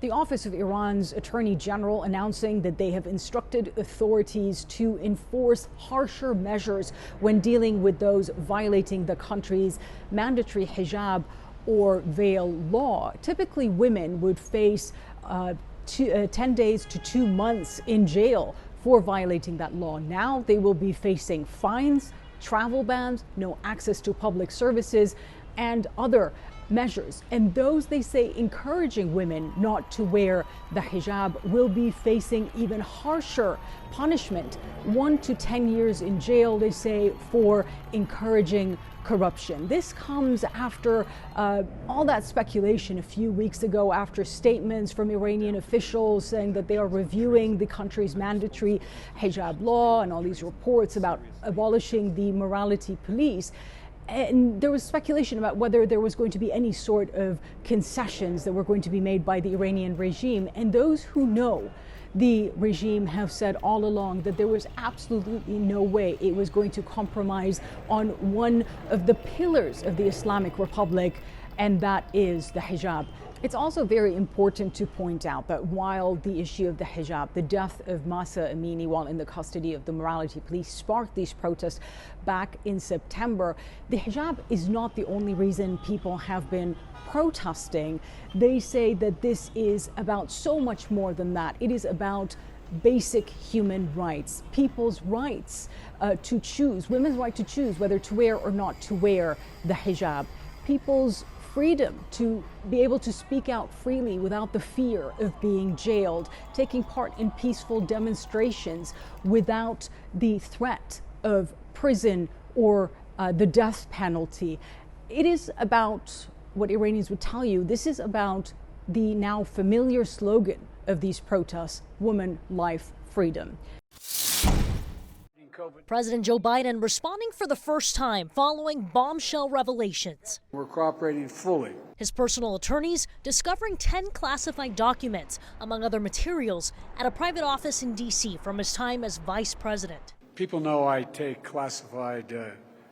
The Office of Iran's Attorney General announcing that they have instructed authorities to enforce harsher measures when dealing with those violating the country's mandatory hijab or veil law. Typically, women would face 10 days to 2 months in jail for violating that law. Now they will be facing fines, travel bans, no access to public services, and other measures. And those, they say, encouraging women not to wear the hijab will be facing even harsher punishment, 1 to 10 years in jail, they say, for encouraging corruption. This comes after all that speculation a few weeks ago, after statements from Iranian officials saying that they are reviewing the country's mandatory hijab law and all these reports about abolishing the morality police. And there was speculation about whether there was going to be any sort of concessions that were going to be made by the Iranian regime. And those who know the regime have said all along that there was absolutely no way it was going to compromise on one of the pillars of the Islamic Republic, and that is the hijab. It's also very important to point out that while the issue of the hijab, the death of Mahsa Amini while in the custody of the morality police, sparked these protests back in September, the hijab is not the only reason people have been protesting. They say that this is about so much more than that. It is about basic human rights, people's rights to choose, women's right to choose whether to wear or not to wear the hijab, people's freedom to be able to speak out freely without the fear of being jailed, taking part in peaceful demonstrations without the threat of prison or the death penalty. It is about what Iranians would tell you. This is about the now familiar slogan of these protests: woman, life, freedom. President Joe Biden responding for the first time following bombshell revelations. We're cooperating fully. His personal attorneys discovering 10 classified documents, among other materials, at a private office in D.C. from his time as vice president. People know I take classified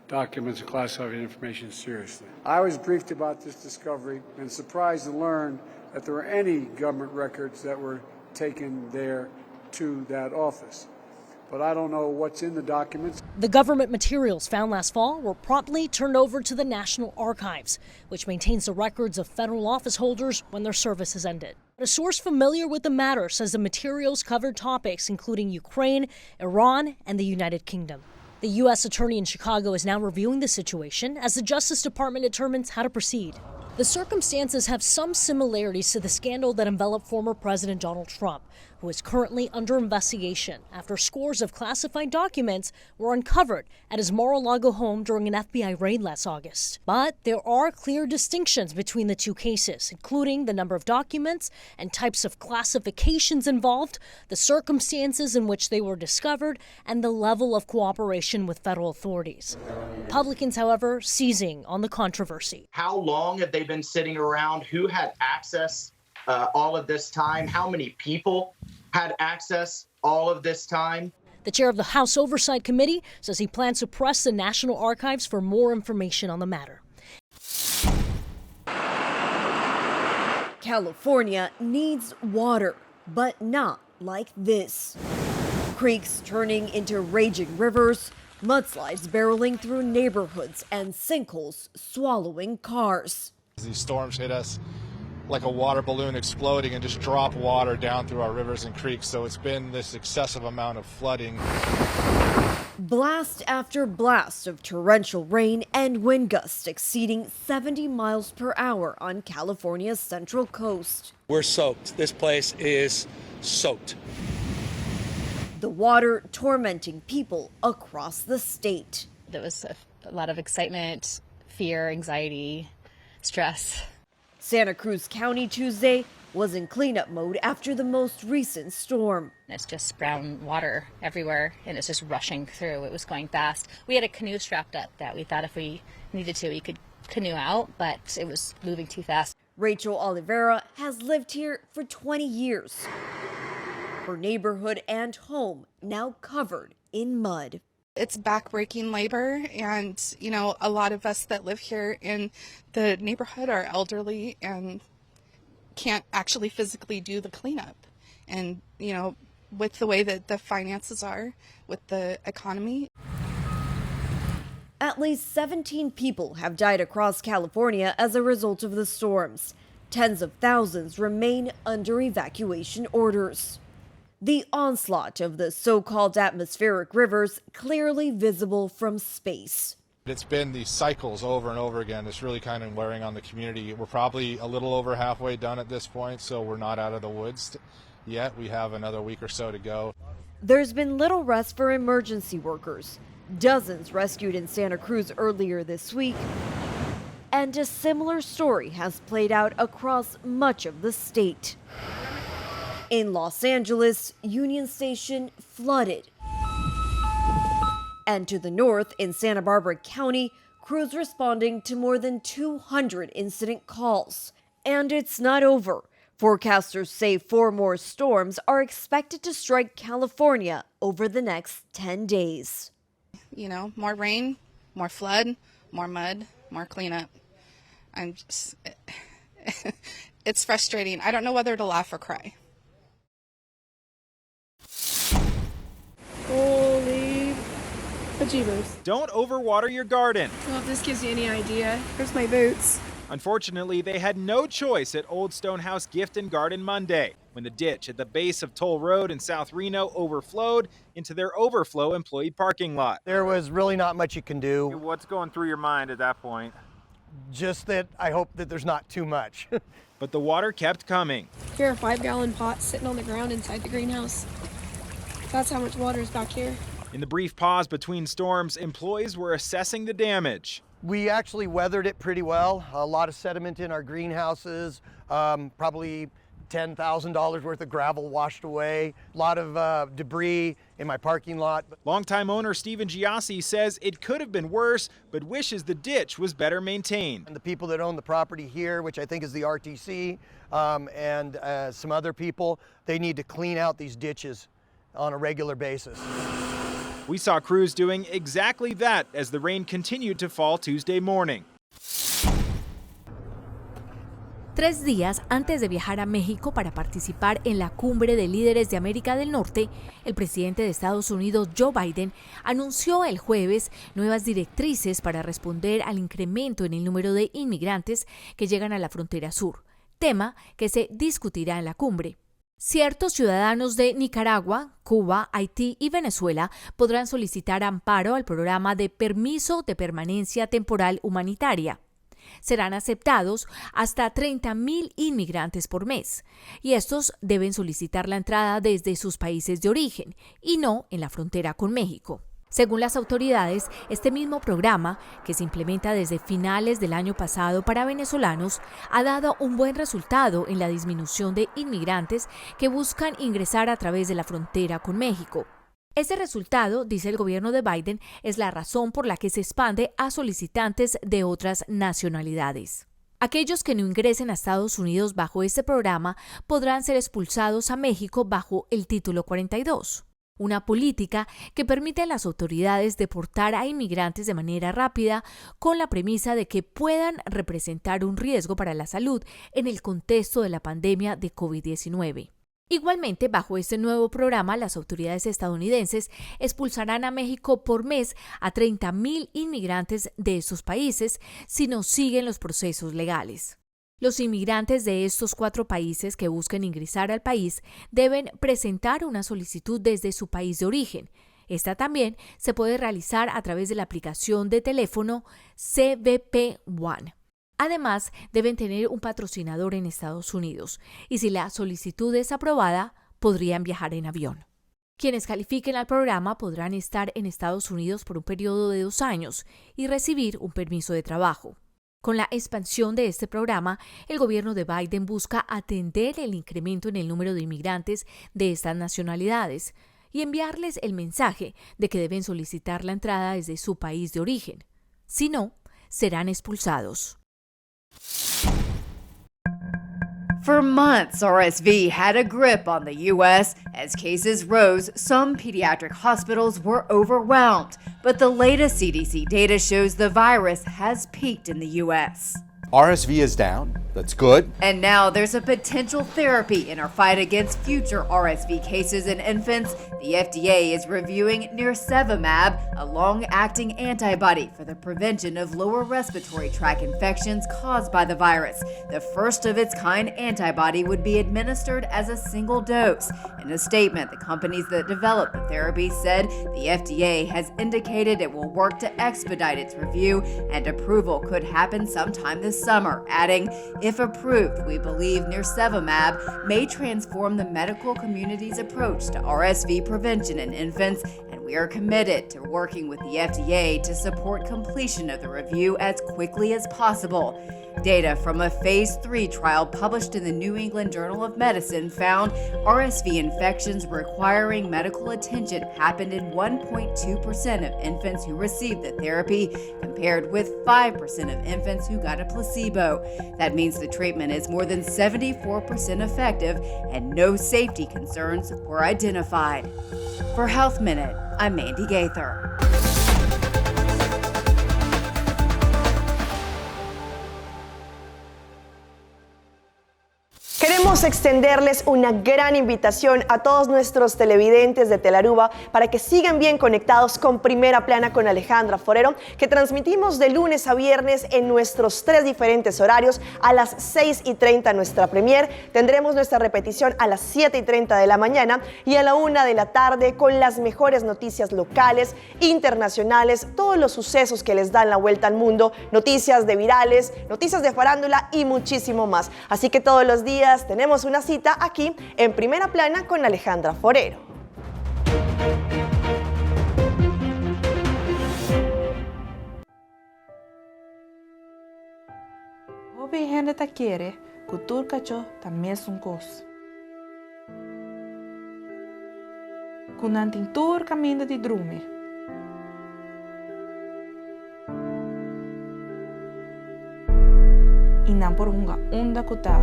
documents and classified information seriously. I was briefed about this discovery and surprised to learn that there were any government records that were taken there to that office. But I don't know what's in the documents. The government materials found last fall were promptly turned over to the National Archives, which maintains the records of federal office holders when their service has ended. A source familiar with the matter says the materials covered topics including Ukraine, Iran, and the United Kingdom. The U.S. Attorney in Chicago is now reviewing the situation as the Justice Department determines how to proceed. The circumstances have some similarities to the scandal that enveloped former President Donald Trump, who is currently under investigation after scores of classified documents were uncovered at his Mar-a-Lago home during an FBI raid last August. But there are clear distinctions between the two cases, including the number of documents and types of classifications involved, the circumstances in which they were discovered, and the level of cooperation with federal authorities. Republicans, however, seizing on the controversy. How long have they been sitting around? Who had access all of this time? How many people had access all of this time? The chair of the House Oversight Committee says he plans to press the National Archives for more information on the matter. California needs water, but not like this. Creeks turning into raging rivers, mudslides barreling through neighborhoods, and sinkholes swallowing cars. These storms hit us like a water balloon exploding and just drop water down through our rivers and creeks. So it's been this excessive amount of flooding. Blast after blast of torrential rain and wind gusts exceeding 70 miles per hour on California's central coast. We're soaked. This place is soaked. The water tormenting people across the state. There was a lot of excitement, fear, anxiety, stress. Santa Cruz County Tuesday was in cleanup mode after the most recent storm. It's just brown water everywhere, and it's just rushing through. It was going fast. We had a canoe strapped up that we thought if we needed to, we could canoe out, but it was moving too fast. Rachel Oliveira has lived here for 20 years. Her neighborhood and home now covered in mud. It's backbreaking labor, and, a lot of us that live here in the neighborhood are elderly, and can't actually physically do the cleanup. And, you know, with the way that the finances are, with the economy. At least 17 people have died across California as a result of the storms. Tens of thousands remain under evacuation orders. The onslaught of the so-called atmospheric rivers clearly visible from space. It's been these cycles over and over again. It's really kind of wearing on the community. We're probably a little over halfway done at this point, so we're not out of the woods yet. We have another week or so to go. There's been little rest for emergency workers. Dozens rescued in Santa Cruz earlier this week. And a similar story has played out across much of the state. In Los Angeles, Union Station flooded. And to the north, in Santa Barbara County, crews responding to more than 200 incident calls. And it's not over. Forecasters say 4 more storms are expected to strike California over the next 10 days. You know, more rain, more flood, more mud, more cleanup. I'm just, it's frustrating. I don't know whether to laugh or cry. Holy bejeebers. Don't overwater your garden. Well, if this gives you any idea, here's my boots. Unfortunately, they had no choice at Old Stonehouse Gift and Garden Monday when the ditch at the base of Toll Road in South Reno overflowed into their overflow employee parking lot. There was really not much you can do. What's going through your mind at that point? Just that I hope that there's not too much. But the water kept coming. Here are 5-gallon pots sitting on the ground inside the greenhouse. That's how much water is back here. In the brief pause between storms, employees were assessing the damage. We actually weathered it pretty well. A lot of sediment in our greenhouses, probably $10,000 worth of gravel washed away, a lot of debris in my parking lot. Longtime owner Stephen Giassi says it could have been worse, but wishes the ditch was better maintained. And the people that own the property here, which I think is the RTC, and some other people, they need to clean out these ditches on a regular basis. We saw crews doing exactly that as the rain continued to fall Tuesday morning. 3 días antes de viajar a México para participar en la cumbre de líderes de América del Norte, el presidente de Estados Unidos, Joe Biden, anunció el jueves nuevas directrices para responder al incremento en el número de inmigrantes que llegan a la frontera sur, tema que se discutirá en la cumbre. Ciertos ciudadanos de Nicaragua, Cuba, Haití y Venezuela podrán solicitar amparo al programa de permiso de permanencia temporal humanitaria. Serán aceptados hasta 30,000 inmigrantes por mes, y estos deben solicitar la entrada desde sus países de origen y no en la frontera con México. Según las autoridades, este mismo programa, que se implementa desde finales del año pasado para venezolanos, ha dado un buen resultado en la disminución de inmigrantes que buscan ingresar a través de la frontera con México. Ese resultado, dice el gobierno de Biden, es la razón por la que se expande a solicitantes de otras nacionalidades. Aquellos que no ingresen a Estados Unidos bajo este programa podrán ser expulsados a México bajo el Título 42. Una política que permite a las autoridades deportar a inmigrantes de manera rápida con la premisa de que puedan representar un riesgo para la salud en el contexto de la pandemia de COVID-19. Igualmente, bajo este nuevo programa, las autoridades estadounidenses expulsarán a México por mes a 30,000 inmigrantes de esos países si no siguen los procesos legales. Los inmigrantes de estos 4 países que busquen ingresar al país deben presentar una solicitud desde su país de origen. Esta también se puede realizar a través de la aplicación de teléfono CBP One. Además, deben tener un patrocinador en Estados Unidos y si la solicitud es aprobada, podrían viajar en avión. Quienes califiquen al programa podrán estar en Estados Unidos por un periodo de 2 años y recibir un permiso de trabajo. Con la expansión de este programa, el gobierno de Biden busca atender el incremento en el número de inmigrantes de estas nacionalidades y enviarles el mensaje de que deben solicitar la entrada desde su país de origen. Si no, serán expulsados. For months, RSV had a grip on the U.S. As cases rose, some pediatric hospitals were overwhelmed. But the latest CDC data shows the virus has peaked in the U.S. RSV is down, That's good. And now there's a potential therapy in our fight against future RSV cases in infants. The FDA is reviewing nirsevimab, a long-acting antibody for the prevention of lower respiratory tract infections caused by the virus. The first of its kind antibody would be administered as a single dose. In a statement, the companies that developed the therapy said the FDA has indicated it will work to expedite its review and approval could happen sometime this summer, adding, if approved, we believe nirsevimab may transform the medical community's approach to RSV prevention in infants, and we are committed to working with the FDA to support completion of the review as quickly as possible. Data from a phase 3 trial published in the New England Journal of Medicine found RSV infections requiring medical attention happened in 1.2% of infants who received the therapy, compared with 5% of infants who got a placebo. That means the treatment is more than 74% effective and no safety concerns were identified. For Health Minute, I'm Mandy Gaither. Queremos extenderles una gran invitación a todos nuestros televidentes de Telaruba para que sigan bien conectados con Primera Plana con Alejandra Forero, que transmitimos de lunes a viernes en nuestros 3 diferentes horarios. A las 6:30 nuestra premier, tendremos nuestra repetición a las 7:30 de la mañana y a la 1 de la tarde con las mejores noticias locales, internacionales, todos los sucesos que les dan la vuelta al mundo, noticias de virales, noticias de farándula y muchísimo más. Así que todos los días tenemos una cita aquí en Primera Plana con Alejandra Forero. Hobi gente ta quiere, kultur kacho también es un cos. Kunantin tur camino di drumi. Inan por hunga unda kuta.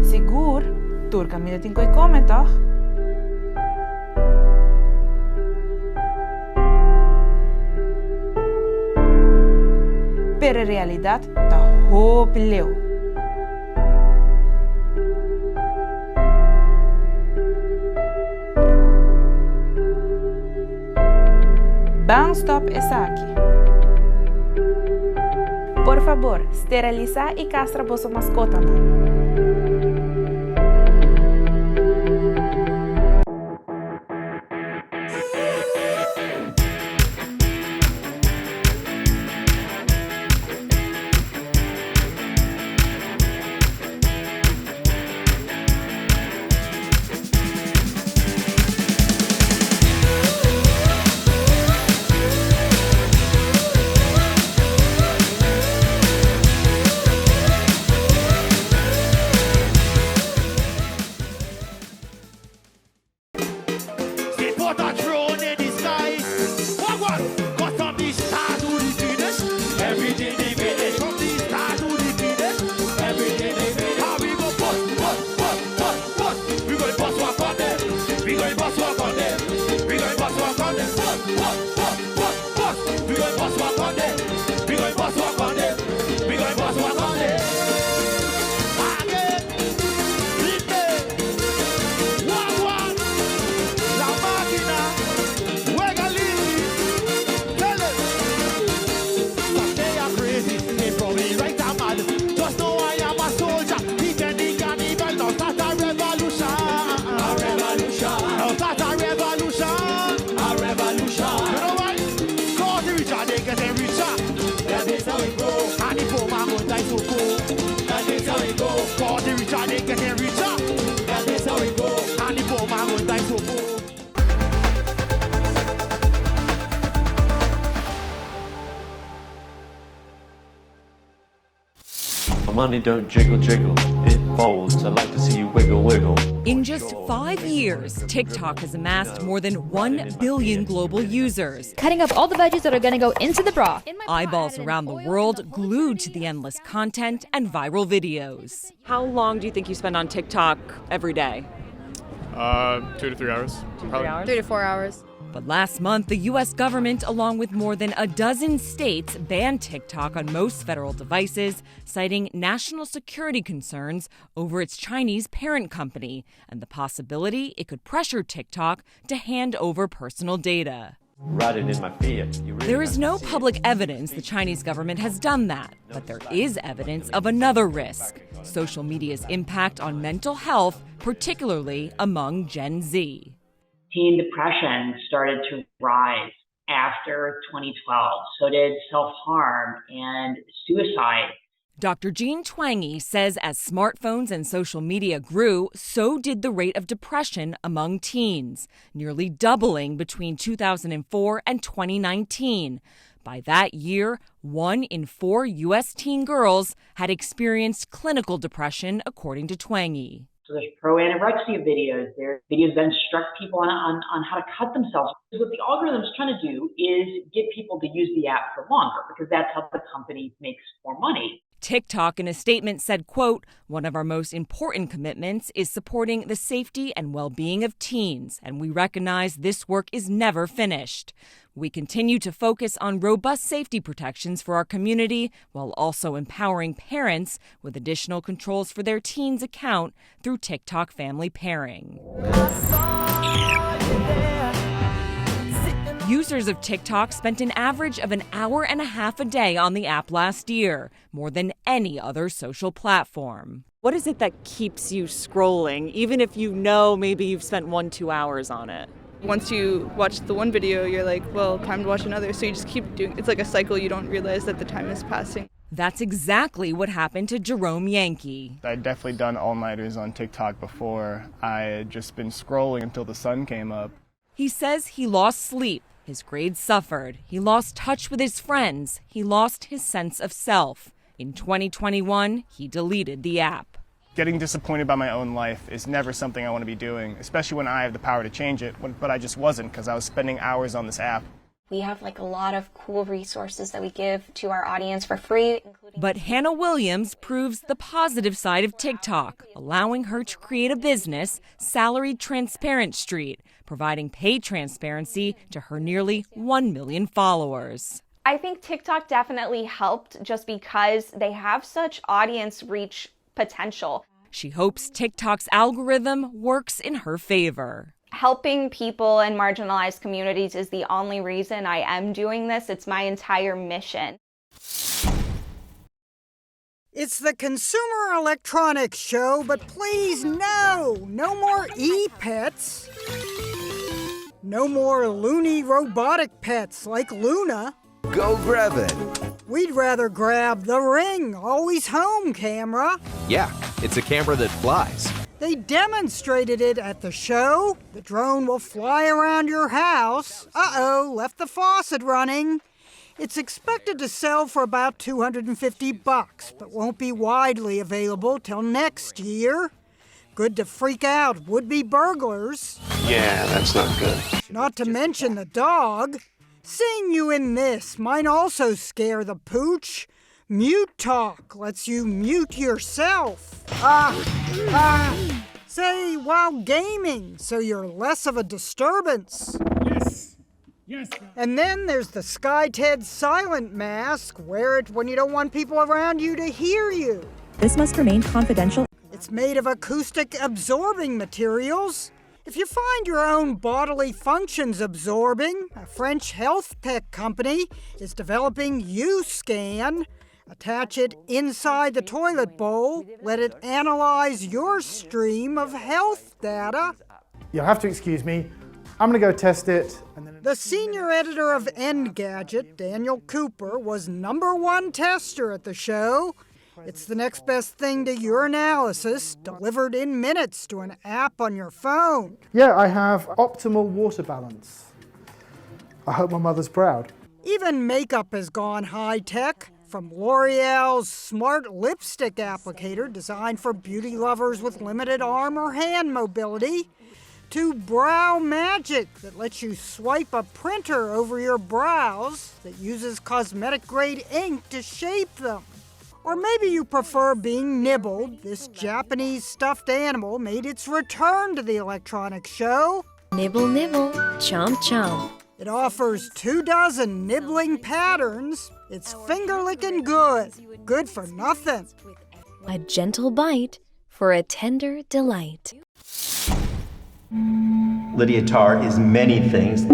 Sigur, tur camino tinko I come toch? Pero en realidad ta hopileo. Bangstop es aquí. Por favor, steriliza y castra vossa mascota. Money don't jiggle jiggle, it folds. I'd like to see you wiggle wiggle. In just 5 years, TikTok has amassed more than 1 billion global users. Cutting up all the veggies that are gonna go into the broth. Eyeballs around the world glued to the endless content and viral videos. How long do you think you spend on TikTok every day? 2 to 3 hours. 2 to 3 hours? 3 to 4 hours. But last month, the U.S. government, along with more than a dozen states, banned TikTok on most federal devices, citing national security concerns over its Chinese parent company and the possibility it could pressure TikTok to hand over personal data. Riding in my Fiat. There is no public evidence the Chinese government has done that, but there is evidence of another risk: social media's impact on mental health, particularly among Gen Z. Teen depression started to rise after 2012. So did self-harm and suicide. Dr. Jean Twenge says as smartphones and social media grew, so did the rate of depression among teens, nearly doubling between 2004 and 2019. By that year, 1 in 4 U.S. teen girls had experienced clinical depression, according to Twenge. So there's pro-anorexia videos. There's videos that instruct people on how to cut themselves. What the algorithm is trying to do is get people to use the app for longer, because that's how the company makes more money. TikTok, in a statement, said, quote, "One of our most important commitments is supporting the safety and well-being of teens, and we recognize this work is never finished. We continue to focus on robust safety protections for our community while also empowering parents with additional controls for their teens' account through TikTok family pairing." Users of TikTok spent an average of an hour and a half a day on the app last year, more than any other social platform. What is it that keeps you scrolling, even if you know maybe you've spent 1-2 hours on it? Once you watch the one video, you're like, well, time to watch another. So you just keep doing it. It's like a cycle. You don't realize that the time is passing. That's exactly what happened to Jerome Yankee. I'd definitely done all-nighters on TikTok before. I had just been scrolling until the sun came up. He says he lost sleep. His grades suffered. He lost touch with his friends. He lost his sense of self. In 2021, he deleted the app. Getting disappointed by my own life is never something I want to be doing, especially when I have the power to change it, but I just wasn't because I was spending hours on this app. We have a lot of cool resources that we give to our audience for free. But Hannah Williams proves the positive side of TikTok, allowing her to create a business, Salaried Transparent Street, providing paid transparency to her nearly 1 million followers. I think TikTok definitely helped just because they have such audience reach potential. She hopes TikTok's algorithm works in her favor. Helping people in marginalized communities is the only reason I am doing this. It's my entire mission. It's the Consumer Electronics Show, but please no more e-pets. No more loony robotic pets like Luna. Go grab it. We'd rather grab the Ring Always Home camera. Yeah, it's a camera that flies. They demonstrated it at the show. The drone will fly around your house. Uh-oh, left the faucet running. It's expected to sell for about $250, but won't be widely available till next year. Good to freak out would-be burglars. Yeah, that's not good. Not to mention the dog. Seeing you in this might also scare the pooch. Mute Talk lets you mute yourself. Say, while gaming, so you're less of a disturbance. Yes. And then there's the SkyTed Silent Mask. Wear it when you don't want people around you to hear you. This must remain confidential. It's made of acoustic absorbing materials. If you find your own bodily functions absorbing, a French health tech company is developing U-Scan. Attach it inside the toilet bowl. Let it analyze your stream of health data. You'll have to excuse me. I'm going to go test it. The senior editor of Engadget, Daniel Cooper, was #1 tester at the show. It's the next best thing to your analysis, delivered in minutes to an app on your phone. Yeah, I have optimal water balance. I hope my mother's proud. Even makeup has gone high-tech. From L'Oreal's smart lipstick applicator designed for beauty lovers with limited arm or hand mobility, to Brow Magic that lets you swipe a printer over your brows that uses cosmetic-grade ink to shape them. Or maybe you prefer being nibbled. This Japanese stuffed animal made its return to the electronics show. Nibble, nibble, chomp, chomp. It offers 24 nibbling patterns. It's finger-licking good. Good for nothing. A gentle bite for a tender delight. Lydia Tarr is many things.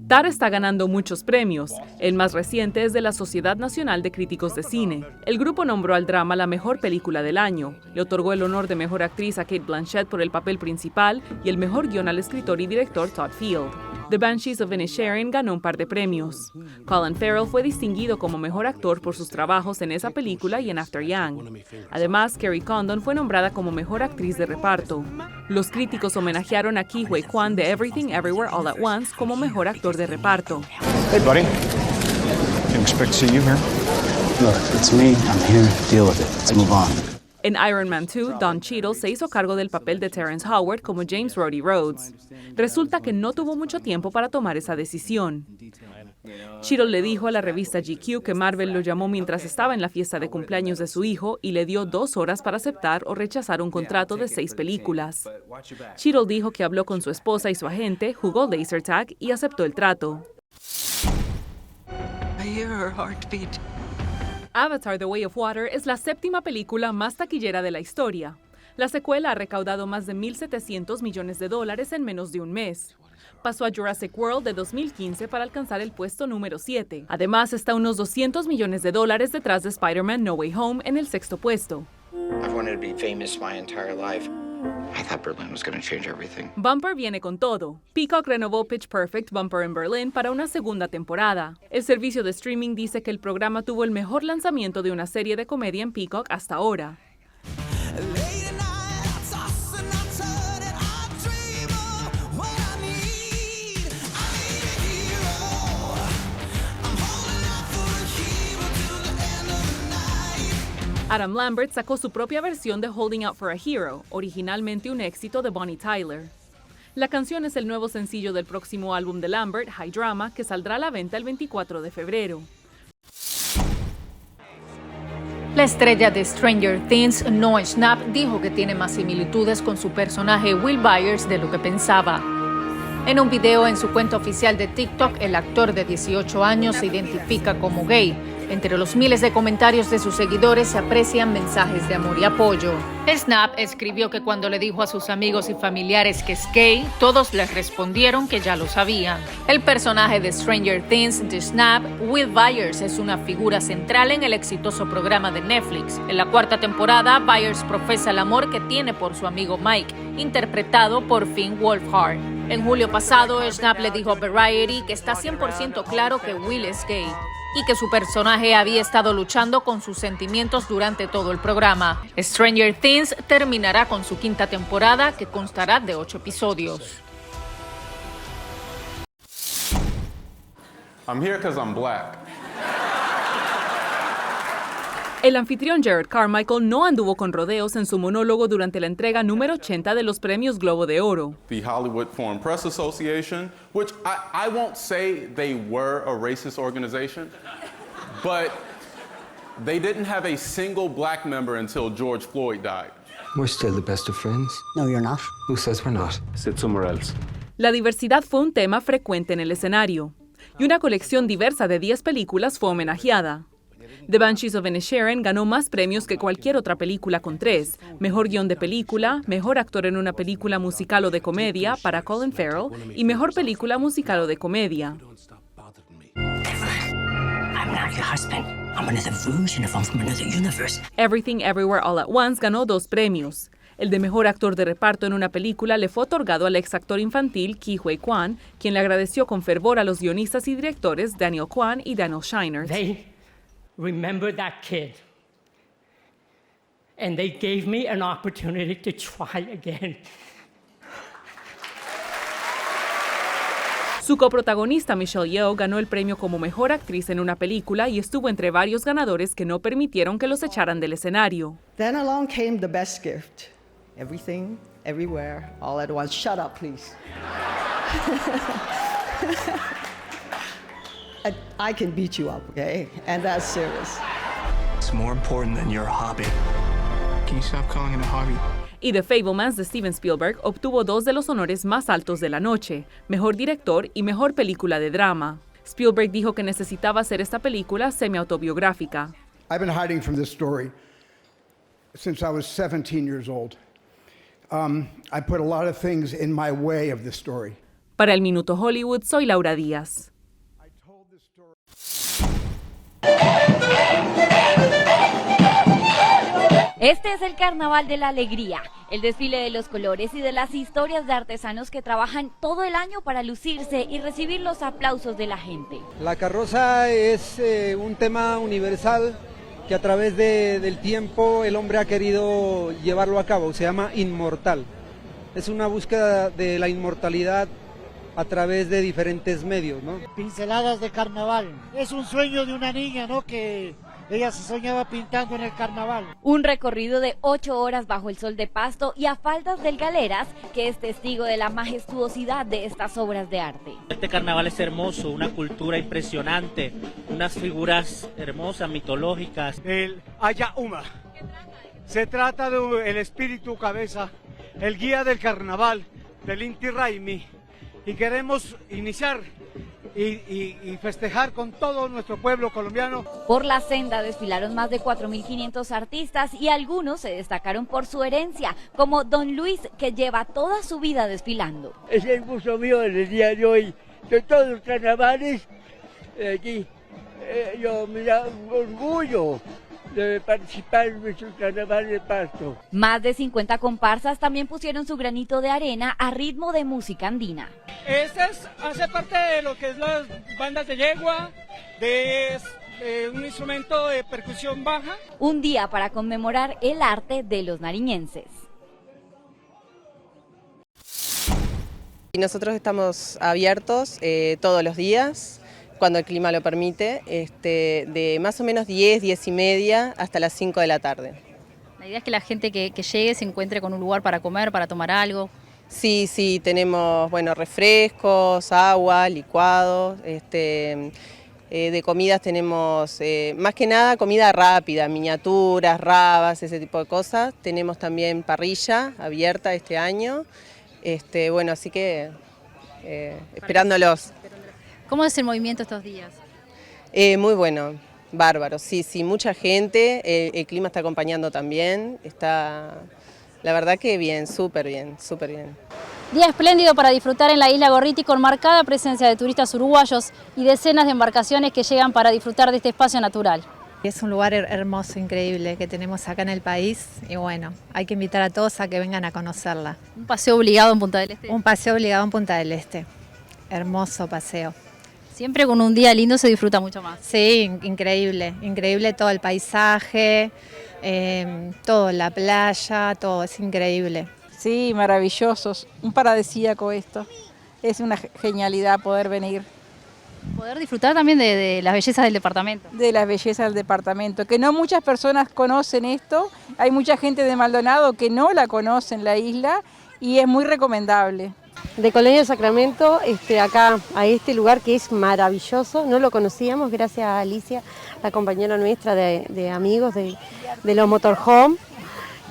Tar está ganando muchos premios. El más reciente es de la Sociedad Nacional de Críticos de Cine. El grupo nombró al drama la mejor película del año. Le otorgó el honor de mejor actriz a Cate Blanchett por el papel principal y el mejor guion al escritor y director Todd Field. The Banshees of Inisherin ganó un par de premios. Colin Farrell fue distinguido como mejor actor por sus trabajos en esa película y en After Yang. Además, Kerry Condon fue nombrada como mejor actriz de reparto. Los críticos homenajearon a Ke Huy Quan de Everything Everywhere All at Once como mejor actor de reparto. Hey, buddy. Didn't expect to see you here. Look, it's me. I'm here. Deal with it. Let's move on. En Iron Man 2, Don Cheadle se hizo cargo del papel de Terrence Howard como James Rhodey Rhodes. Resulta que no tuvo mucho tiempo para tomar esa decisión. Cheadle le dijo a la revista GQ que Marvel lo llamó mientras estaba en la fiesta de cumpleaños de su hijo y le dio 2 horas para aceptar o rechazar un contrato de 6 películas. Cheadle dijo que habló con su esposa y su agente, jugó laser tag y aceptó el trato. I hear her heartbeat. Avatar: The Way of Water es la 7ª película más taquillera de la historia. La secuela ha recaudado más de $1.700 millones en menos de un mes. Pasó a Jurassic World de 2015 para alcanzar el puesto número 7. Además, está unos $200 millones detrás de Spider-Man No Way Home en el 6º puesto. I've wanted to be famous my entire life. I thought Berlin was going to change everything. Bumper viene con todo. Peacock renovó Pitch Perfect, Bumper in Berlin para una segunda temporada. El servicio de streaming dice que el programa tuvo el mejor lanzamiento de una serie de comedia en Peacock hasta ahora. Adam Lambert sacó su propia versión de Holding Out for a Hero, originalmente un éxito de Bonnie Tyler. La canción es el nuevo sencillo del próximo álbum de Lambert, High Drama, que saldrá a la venta el 24 de febrero. La estrella de Stranger Things, Noah Schnapp, dijo que tiene más similitudes con su personaje Will Byers de lo que pensaba. En un video en su cuenta oficial de TikTok, el actor de 18 años se identifica como gay. Entre los miles de comentarios de sus seguidores se aprecian mensajes de amor y apoyo. Schnapp escribió que cuando le dijo a sus amigos y familiares que es gay, todos les respondieron que ya lo sabían. El personaje de Stranger Things de Schnapp, Will Byers, es una figura central en el exitoso programa de Netflix. En la 4ª temporada, Byers profesa el amor que tiene por su amigo Mike, interpretado por Finn Wolfhard. En julio pasado, Schnapp le dijo a Variety que está 100% claro que Will es gay y que su personaje había estado luchando con sus sentimientos durante todo el programa. Stranger Things terminará con su 5ª temporada, que constará de 8 episodios. I'm here because I'm black. El anfitrión Jared Carmichael no anduvo con rodeos en su monólogo durante la entrega número 80 de los premios Globo de Oro. The Hollywood Foreign Press Association, which I won't say they were a racist organization, but they didn't have a single black member until George Floyd died. We're still the best of friends. No, you're not. Who says we're not? Sit somewhere else. La diversidad fue un tema frecuente en el escenario, y una colección diversa de 10 películas fue homenajeada. The Banshees of Inisherin ganó más premios que cualquier otra película con 3. Mejor guión de película, mejor actor en una película musical o de comedia para Colin Farrell y mejor película musical o de comedia. Everything Everywhere All at Once ganó 2 premios. El de mejor actor de reparto en una película le fue otorgado al ex actor infantil Ke Huy Quan, quien le agradeció con fervor a los guionistas y directores Daniel Kwan y Daniel Scheinert. Remember that kid, and they gave me an opportunity to try again. Su coprotagonista Michelle Yeoh ganó el premio como mejor actriz en una película y estuvo entre varios ganadores que no permitieron que los echaran del escenario. Then along came the best gift. Everything, everywhere, all at once. Shut up, please. I can beat you up, okay? And that's serious. It's more important than your hobby. Can you stop calling it a hobby? Y The Fabelmans de Steven Spielberg obtuvo 2 de los honores más altos de la noche, Mejor Director y Mejor Película de Drama. Spielberg dijo que necesitaba hacer esta película semi-autobiográfica. I've been hiding from this story since I was 17 years old. I put a lot of things in my way of this story. Para el Minuto Hollywood, soy Laura Díaz. Este es el Carnaval de la Alegría, el desfile de los colores y de las historias de artesanos que trabajan todo el año para lucirse y recibir los aplausos de la gente. La carroza es un tema universal que a través del tiempo el hombre ha querido llevarlo a cabo, se llama inmortal. Es una búsqueda de la inmortalidad a través de diferentes medios, ¿no? Pinceladas de carnaval. Es un sueño de una niña, ¿no? Que ella se soñaba pintando en el carnaval. Un recorrido de 8 horas bajo el sol de Pasto y a faldas del Galeras, que es testigo de la majestuosidad de estas obras de arte. Este carnaval es hermoso, una cultura impresionante, unas figuras hermosas, mitológicas. El Ayauma. Se trata del espíritu cabeza, el guía del carnaval, del Inti Raymi. Y queremos iniciar y festejar con todo nuestro pueblo colombiano. Por la senda desfilaron más de 4.500 artistas y algunos se destacaron por su herencia, como Don Luis, que lleva toda su vida desfilando. Es el gusto mío en el día de hoy, de todos los carnavales, aquí, yo me da un orgullo de participar en nuestro carnaval de Pasto. Más de 50 comparsas también pusieron su granito de arena a ritmo de música andina. Hace parte de lo que es las bandas de yegua, de un instrumento de percusión baja. Un día para conmemorar el arte de los nariñenses. Y nosotros estamos abiertos todos los días, cuando el clima lo permite, de más o menos 10, 10 y media hasta las 5 de la tarde. La idea es que la gente que llegue se encuentre con un lugar para comer, para tomar algo. Sí, tenemos refrescos, agua, licuados, de comidas tenemos más que nada comida rápida, miniaturas, rabas, ese tipo de cosas. Tenemos también parrilla abierta este año, así que esperándolos. ¿Cómo es el movimiento estos días? Muy bueno, bárbaro, sí, mucha gente, el clima está acompañando también, la verdad que bien, súper bien. Día espléndido para disfrutar en la isla Gorriti con marcada presencia de turistas uruguayos y decenas de embarcaciones que llegan para disfrutar de este espacio natural. Es un lugar hermoso, increíble que tenemos acá en el país y bueno, hay que invitar a todos a que vengan a conocerla. ¿Un paseo obligado en Punta del Este? Un paseo obligado en Punta del Este, hermoso paseo. Siempre con un día lindo se disfruta mucho más. Sí, increíble todo el paisaje, todo, la playa, todo, es increíble. Sí, maravillosos, un paradisíaco esto, es una genialidad poder venir. Poder disfrutar también de las bellezas del departamento. De las bellezas del departamento, que no muchas personas conocen esto, hay mucha gente de Maldonado que no la conoce en la isla y es muy recomendable. De Colonia del Sacramento, acá a este lugar que es maravilloso, no lo conocíamos gracias a Alicia, la compañera nuestra de amigos de los motorhome,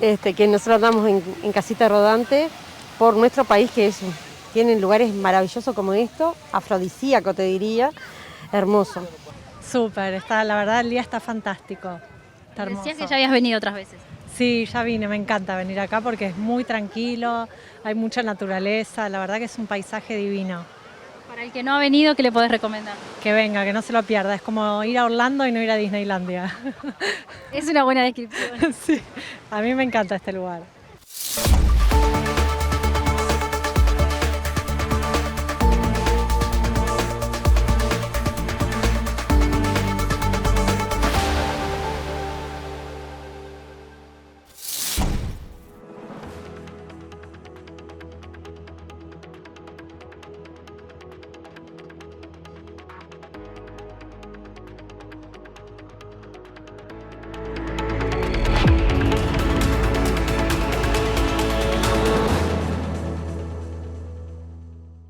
que nosotros andamos en casita rodante por nuestro país, que tienen lugares maravillosos como esto, afrodisíaco te diría, hermoso. Súper, la verdad el día está fantástico, está hermoso. Decías que ya habías venido otras veces. Sí, ya vine, me encanta venir acá porque es muy tranquilo, hay mucha naturaleza, la verdad que es un paisaje divino. Para el que no ha venido, ¿qué le podés recomendar? Que venga, que no se lo pierda, es como ir a Orlando y no ir a Disneylandia. Es una buena descripción. Sí, a mí me encanta este lugar.